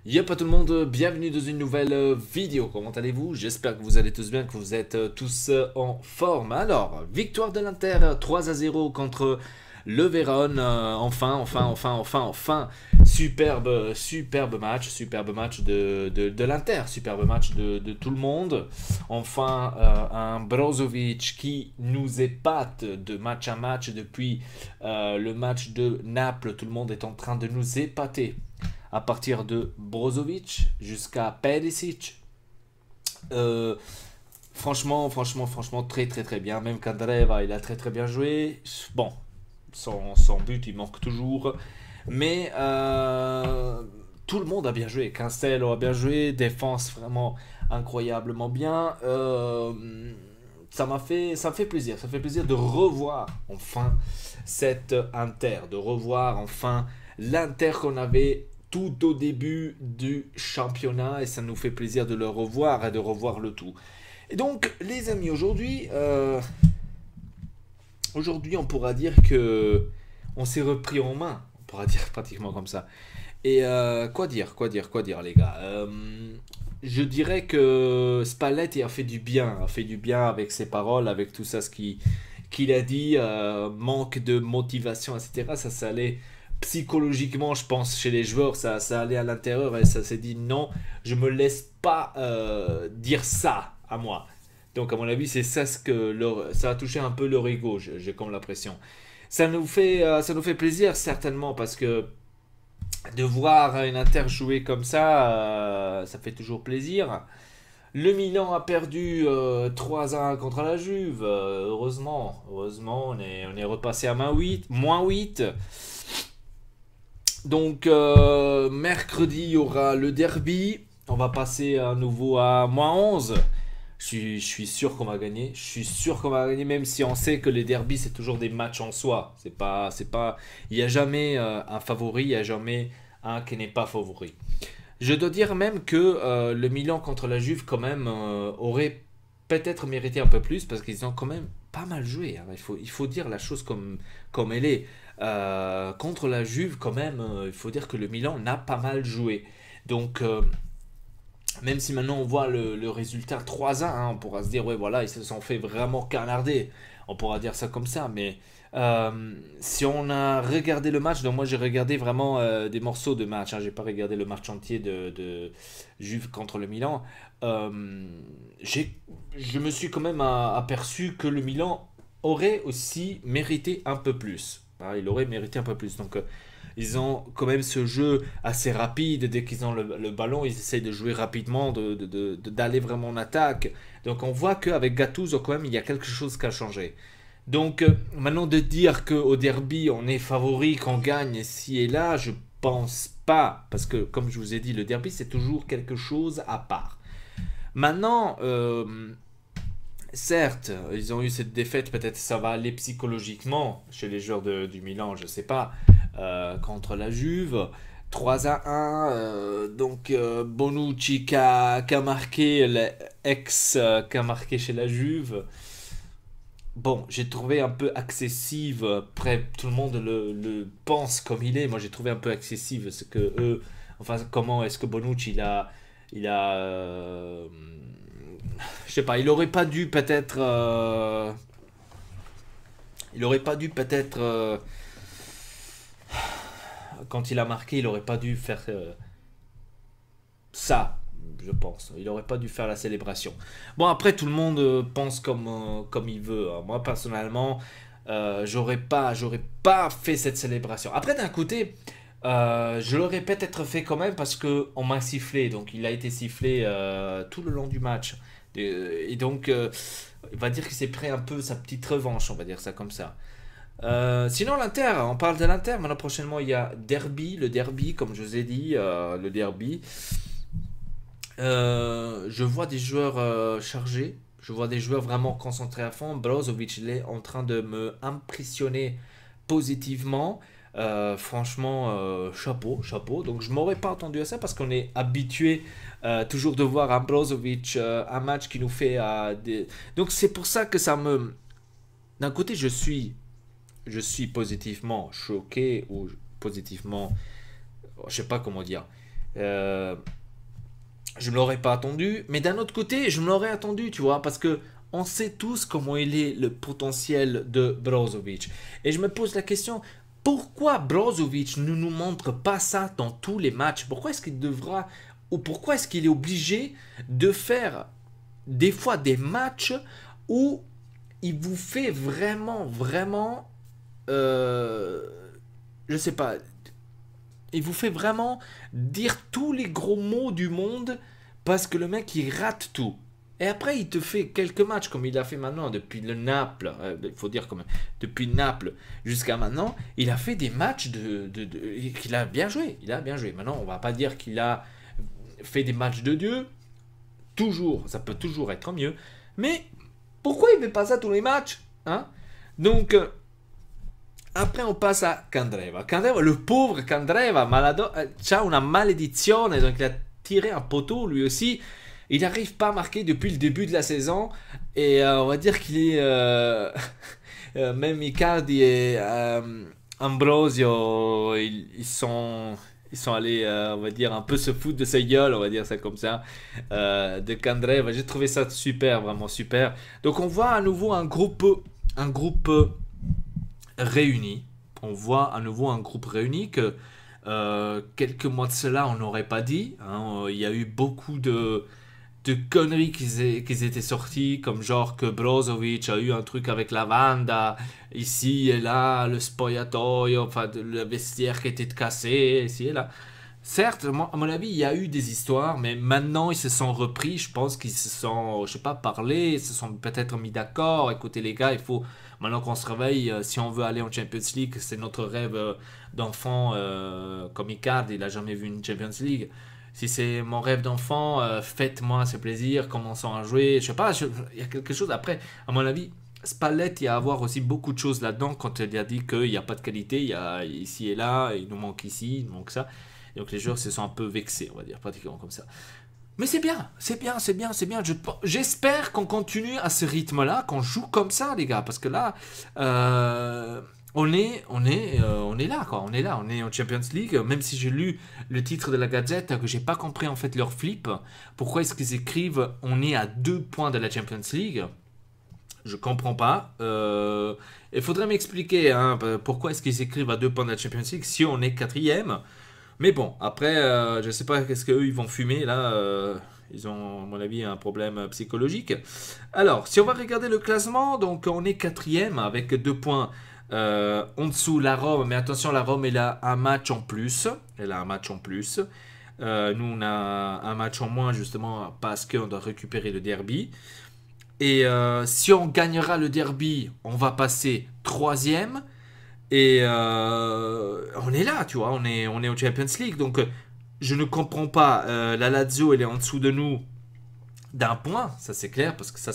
Yep à tout le monde, bienvenue dans une nouvelle vidéo. Comment allez-vous? J'espère que vous allez tous bien, que vous êtes tous en forme. Alors, victoire de l'Inter 3-0 contre le Vérone. Enfin. Superbe match de l'Inter, superbe match de tout le monde. Enfin, un Brozovic qui nous épate de match à match depuis le match de Naples. Tout le monde est en train de nous épater à partir de Brozovic jusqu'à Perisic. Euh, franchement, très bien. Même Candreva, il a très bien joué. Bon, son but, il manque toujours. Mais tout le monde a bien joué. Cancelo a bien joué. Défense vraiment incroyablement bien. Ça me fait plaisir. Ça fait plaisir de revoir enfin cette Inter. De revoir enfin l'Inter qu'on avait tout au début du championnat et ça nous fait plaisir de le revoir et de revoir le tout. Et donc, les amis, aujourd'hui, on pourra dire que on s'est repris en main. On pourra dire pratiquement comme ça. Et quoi dire, les gars. Je dirais que Spalletti a fait du bien avec ses paroles, avec tout ça, qu'il a dit, manque de motivation, etc. Ça allait psychologiquement, je pense, chez les joueurs, ça allait à l'intérieur et ça s'est dit non, je me laisse pas dire ça à moi. Donc, à mon avis, c'est ça ça a touché un peu leur ego, j'ai comme l'impression. Ça nous fait plaisir, certainement, parce que de voir une Inter jouer comme ça fait toujours plaisir. Le Milan a perdu 3-1 contre la Juve. Heureusement, on est repassé à -8. Donc, mercredi, il y aura le derby. On va passer à nouveau à -11. Je suis sûr qu'on va gagner. Je suis sûr qu'on va gagner, même si on sait que les derbys, c'est toujours des matchs en soi. Il n'y a jamais un favori, il n'y a jamais un qui n'est pas favori. Je dois dire même que le Milan contre la Juve, quand même, aurait peut-être mérité un peu plus parce qu'ils ont quand même pas mal joué, hein. Il faut dire la chose comme elle est. Contre la Juve, quand même, il faut dire que le Milan n'a pas mal joué. Donc, même si maintenant on voit le résultat 3-1, hein, on pourra se dire, ouais, voilà, ils se sont fait vraiment canarder. On pourra dire ça comme ça, mais si on a regardé le match, donc moi j'ai regardé vraiment des morceaux de match, hein, j'ai pas regardé le match entier de Juve contre le Milan. Euh, je me suis quand même aperçu que le Milan aurait aussi mérité un peu plus. Hein, il aurait mérité un peu plus. Donc, ils ont quand même ce jeu assez rapide. Dès qu'ils ont le ballon, ils essayent de jouer rapidement, d'aller vraiment en attaque. Donc, on voit qu'avec Gattuso, quand même, il y a quelque chose qui a changé. Donc, maintenant de dire qu'au derby, on est favori, qu'on gagne ici et là, je pense pas. Parce que, comme je vous ai dit, le derby, c'est toujours quelque chose à part. Maintenant, certes, ils ont eu cette défaite, peut-être ça va aller psychologiquement chez les joueurs du Milan, je sais pas, contre la Juve. 3-1, donc Bonucci qui a marqué, qui a marqué chez la Juve. Bon, j'ai trouvé un peu excessive, après tout le monde le pense comme il est, moi j'ai trouvé un peu excessive ce que eux, enfin comment est-ce que Bonucci il a je sais pas, il aurait pas dû peut-être quand il a marqué, il aurait pas dû faire ça, je pense. Il aurait pas dû faire la célébration. Bon, après tout le monde pense comme il veut, hein. Moi personnellement, j'aurais pas fait cette célébration. Après d'un côté, je l'aurais peut-être fait quand même parce que on m'a sifflé, donc il a été sifflé tout le long du match. Et donc, il va dire qu'il s'est pris un peu sa petite revanche, on va dire ça comme ça. Sinon, l'Inter, on parle de l'Inter. Maintenant, prochainement, il y a le derby, comme je vous ai dit, le derby. Je vois des joueurs chargés, je vois des joueurs vraiment concentrés à fond. Brozovic, il est en train de me impressionner positivement. Franchement, chapeau. Donc, je m'aurais pas attendu à ça parce qu'on est habitué toujours de voir un Brozovic, un match qui nous fait des. Donc, c'est pour ça que ça me. D'un côté, je suis positivement choqué ou positivement, je sais pas comment dire. Je me l'aurais pas attendu, mais d'un autre côté, je me l'aurais attendu, tu vois, parce que on sait tous comment il est le potentiel de Brozovic. Et je me pose la question, pourquoi Brozovic ne nous montre pas ça dans tous les matchs? Pourquoi est-ce qu'il devra, ou pourquoi est-ce qu'il est obligé de faire des fois des matchs où il vous fait vraiment, je sais pas, il vous fait vraiment dire tous les gros mots du monde parce que le mec il rate tout. Et après il te fait quelques matchs comme il a fait maintenant depuis le Naples, il faut dire quand même, depuis Naples jusqu'à maintenant, il a fait des matchs qu'il a bien joué, il a bien joué. Maintenant on va pas dire qu'il a fait des matchs de Dieu, toujours, ça peut toujours être mieux, mais pourquoi il ne fait pas ça tous les matchs, hein? Donc après, on passe à Candreva. Candreva, le pauvre Candreva, a una malédiction. Donc, il a tiré un poteau lui aussi. Il n'arrive pas à marquer depuis le début de la saison. Et on va dire qu'il est. Même Icardi et Ambrosio, ils sont allés, on va dire, un peu se foutre de sa gueule, on va dire ça comme ça, de Candreva. J'ai trouvé ça super, vraiment super. Donc, on voit à nouveau un groupe réunis. On voit à nouveau un groupe réuni que quelques mois de cela, on n'aurait pas dit. Hein. Il y a eu beaucoup de conneries qui étaient sorties, comme genre que Brozovic a eu un truc avec la Wanda, ici et là, le spogliatoio, enfin le vestiaire qui était cassé, ici et là. Certes, à mon avis, il y a eu des histoires, mais maintenant ils se sont repris. Je pense qu'ils se sont, je sais pas, parlé, ils se sont peut-être mis d'accord. Écoutez les gars, il faut maintenant qu'on se réveille. Si on veut aller en Champions League, c'est notre rêve d'enfant. Comme Icardi, il a jamais vu une Champions League. Si c'est mon rêve d'enfant, faites-moi ce plaisir, commençons à jouer. Je sais pas, il y a quelque chose. Après, à mon avis, Spalletti, il y a à voir aussi beaucoup de choses là-dedans quand il a dit qu'il n'y a pas de qualité. Il y a ici et là, il nous manque ici, il nous manque ça. Donc les joueurs se sont un peu vexés, on va dire, pratiquement comme ça. Mais c'est bien, c'est bien, c'est bien, c'est bien. J'espère qu'on continue à ce rythme-là, qu'on joue comme ça, les gars, parce que là, on est là, quoi. On est là, on est en Champions League. Même si j'ai lu le titre de la Gazette, que j'ai pas compris en fait leur flip. Pourquoi est-ce qu'ils écrivent on est à 2 points de la Champions League? Je comprends pas. Il faudrait m'expliquer hein, pourquoi est-ce qu'ils écrivent à 2 points de la Champions League si on est quatrième. Mais bon, après, je sais pas qu'est-ce qu'eux ils vont fumer là. Ils ont, à mon avis, un problème psychologique. Alors, si on va regarder le classement, donc on est quatrième avec 2 points en dessous la Rome. Mais attention, la Rome, elle a un match en plus. Elle a un match en plus. Nous, on a un match en moins justement parce qu'on doit récupérer le derby. Et si on gagnera le derby, on va passer troisième. Et on est là, tu vois, on est au Champions League. Donc, je ne comprends pas. La Lazio, elle est en dessous de nous d'un point, ça c'est clair, parce que ça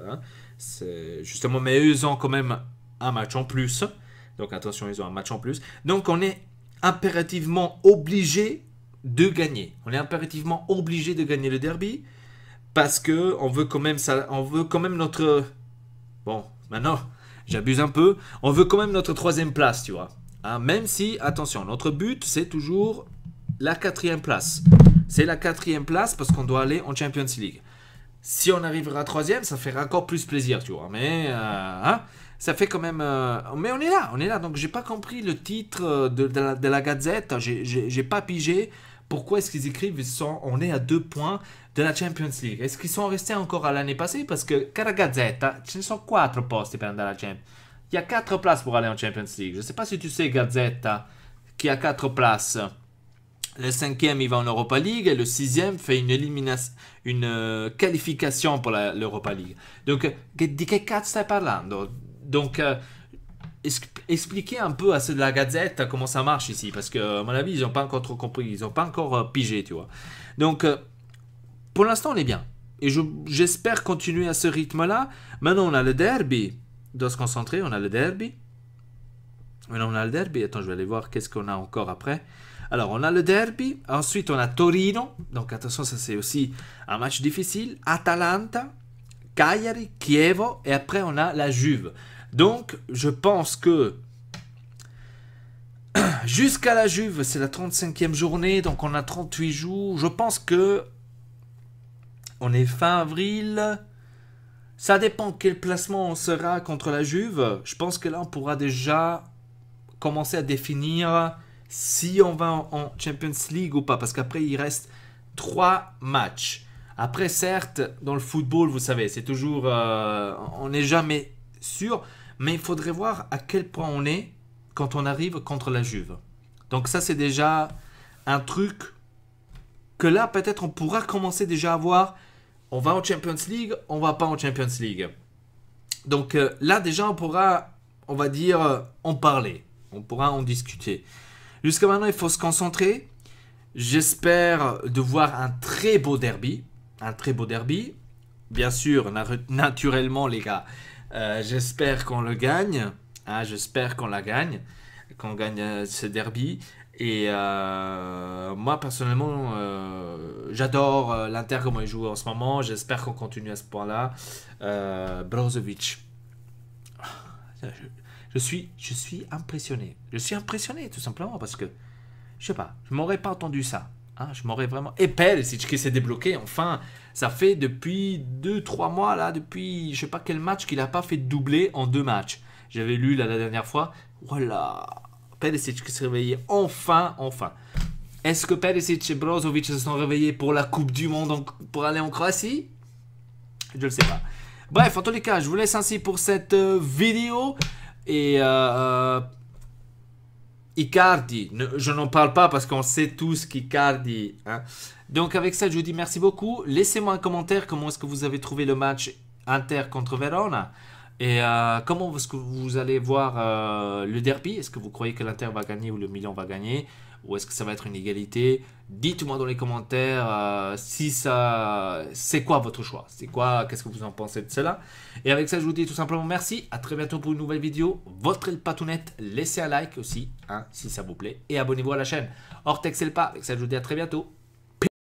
hein, c'est justement, mais eux, ils ont quand même un match en plus. Donc, attention, ils ont un match en plus. Donc, on est impérativement obligé de gagner. On est impérativement obligé de gagner le derby parce que on veut quand même ça, on veut quand même notre. Bon, maintenant. J'abuse un peu. On veut quand même notre troisième place, tu vois. Hein, même si, attention, notre but, c'est toujours la quatrième place. C'est la quatrième place parce qu'on doit aller en Champions League. Si on arrivera troisième, ça ferait encore plus plaisir, tu vois. Mais, hein, ça fait quand même... mais on est là. Donc, j'ai pas compris le titre de la Gazette. J'ai pas pigé. Pourquoi est-ce qu'ils écrivent on est à 2 points de la Champions League? Est-ce qu'ils sont restés encore à l'année passée? Parce que, cara Gazzetta, ce ne sont 4 posti per andare alla Champions. Il y a 4 places pour aller en Champions League. Je ne sais pas si tu sais, Gazzetta, qu'il y a 4 places. Le 5e, il va en Europa League. Et le 6e fait une qualification pour l'Europa League. Donc, di che cazzo stai parlando? Donc, expliquer un peu à ceux de la Gazette comment ça marche ici, parce que à mon avis ils n'ont pas encore trop compris, ils n'ont pas encore pigé, tu vois. Donc pour l'instant on est bien et j'espère continuer à ce rythme là. Maintenant on a le derby, on doit se concentrer, on a le derby. Maintenant on a le derby, attends je vais aller voir qu'est-ce qu'on a encore après. Alors on a le derby, ensuite on a Torino, donc attention ça c'est aussi un match difficile, Atalanta, Cagliari, Chievo et après on a la Juve. Donc, je pense que Jusqu'à la Juve, c'est la 35e journée, donc on a 38 jours. Je pense que on est fin avril. Ça dépend quel placement on sera contre la Juve. Je pense que là, on pourra déjà commencer à définir si on va en Champions League ou pas. Parce qu'après, il reste 3 matchs. Après, certes, dans le football, vous savez, c'est toujours... on n'est jamais sûr. Mais il faudrait voir à quel point on est quand on arrive contre la Juve. Donc ça, c'est déjà un truc que là, peut-être, on pourra commencer déjà à voir. On va en Champions League, on va pas en Champions League. Donc là, déjà, on pourra, on va dire, en parler. On pourra en discuter. Jusqu'à maintenant, il faut se concentrer. J'espère de voir un très beau derby. Un très beau derby. Bien sûr, naturellement, les gars, j'espère qu'on le gagne. Hein, j'espère qu'on la gagne. Qu'on gagne ce derby. Et moi, personnellement, j'adore l'Inter, comment il joue en ce moment. J'espère qu'on continue à ce point-là. Brozovic. Je suis impressionné. Je suis impressionné, tout simplement, parce que, je sais pas, je m'aurais pas entendu ça. Hein, je m'aurais vraiment... Et Perisic qui s'est débloqué, enfin, ça fait depuis 2-3 mois, là, depuis je sais pas quel match, qu'il n'a pas fait de doublé en 2 matchs. J'avais lu là, la dernière fois. Voilà. Perisic qui s'est réveillé enfin. Est-ce que Perisic et Brozovic se sont réveillés pour la Coupe du Monde pour aller en Croatie? Je ne le sais pas. Bref, en tous les cas, je vous laisse ainsi pour cette vidéo. Et Icardi, je n'en parle pas parce qu'on sait tous qu'Icardi. Hein. Donc avec ça, je vous dis merci beaucoup. Laissez-moi un commentaire comment est-ce que vous avez trouvé le match Inter contre Verona. Et comment est-ce que vous allez voir le derby? Est-ce que vous croyez que l'Inter va gagner ou le Milan va gagner? Ou est-ce que ça va être une égalité? Dites-moi dans les commentaires si ça... C'est quoi votre choix? C'est quoi? Qu'est-ce que vous en pensez de cela? Et avec ça, je vous dis tout simplement merci. À très bientôt pour une nouvelle vidéo. Votre El Patounette, laissez un like aussi, hein, si ça vous plaît. Et abonnez-vous à la chaîne. Ortex El Pa. Avec ça, je vous dis à très bientôt.